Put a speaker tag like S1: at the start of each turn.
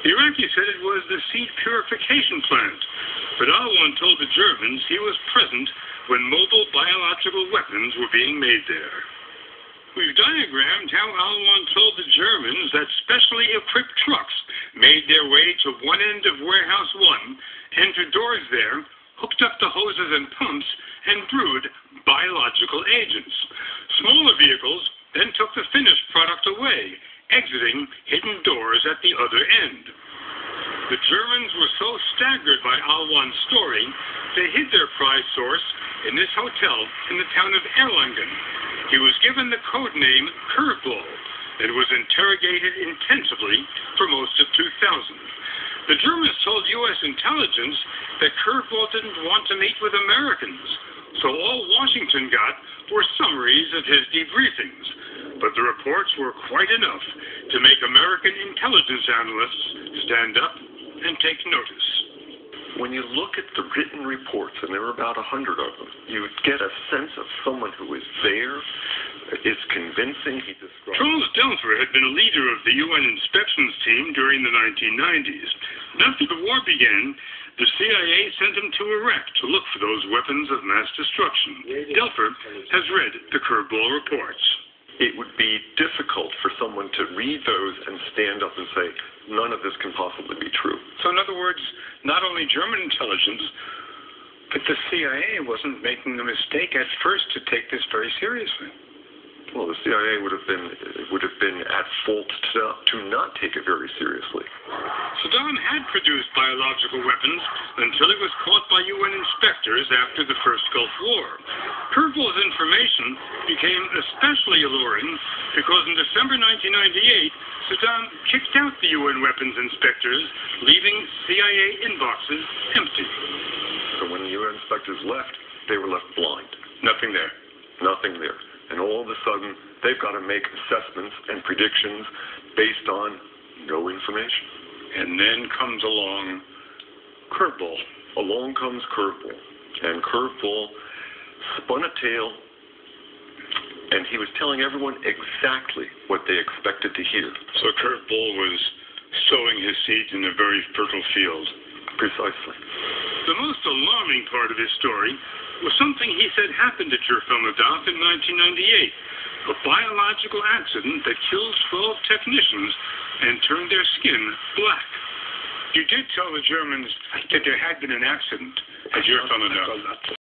S1: The Iraqis said it was the seed purification plant, but Al-1 told the Germans he was present when mobile biological weapons were being made there. We've diagrammed how Al-1 told the Germans that specially equipped trucks made their way to one end of Warehouse 1, entered doors there, hooked up the hoses and pumps, and brewed biological agents. Smaller vehicles then took the finished product away, exiting hidden doors at the other end. The Germans were so staggered by Al-1's story, they hid their prize source in this hotel in the town of Erlangen. He was given the code name Curveball and was interrogated intensively for most of 2000. The Germans told U.S. intelligence that Curveball didn't want to meet with Americans, so all Washington got were summaries of his debriefings. But the reports were quite enough to make American intelligence analysts stand up and take notice.
S2: When you look at the written reports, and there were about 100 of them, you get a sense of someone who is there, is convincing. He describes...
S1: Charles Delfer had been a leader of the UN inspections team during the 1990s. After the war began, the CIA sent him to Iraq to look for those weapons of mass destruction. Delfer has read the Curveball reports.
S2: It would be difficult for someone to read those and stand up and say, none of this can possibly be true.
S1: So in other words, not only German intelligence, but the CIA wasn't making the mistake at first to take this very seriously.
S2: Well, the CIA would have been at fault to not take it very seriously.
S1: Saddam had produced biological weapons until he was caught by UN inspectors after the First Gulf War. Curveball's information became especially alluring because in December 1998, Saddam kicked out the UN weapons inspectors, leaving CIA inboxes empty.
S2: So when the UN inspectors left, they were left blind.
S1: Nothing there.
S2: Nothing there. And all of a sudden, they've got to make assessments and predictions based on no information.
S1: And then comes along Curveball.
S2: Along comes Curveball. And Curveball spun a tale, and he was telling everyone exactly what they expected to hear.
S1: So Curveball was sowing his seeds in a very fertile field.
S2: Precisely.
S1: The most alarming part of his story was something he said happened at Jurfel-Nadaf in 1998, a biological accident that killed 12 technicians and turned their skin black. You did tell the Germans that there had been an accident at Jurfel-Nadaf.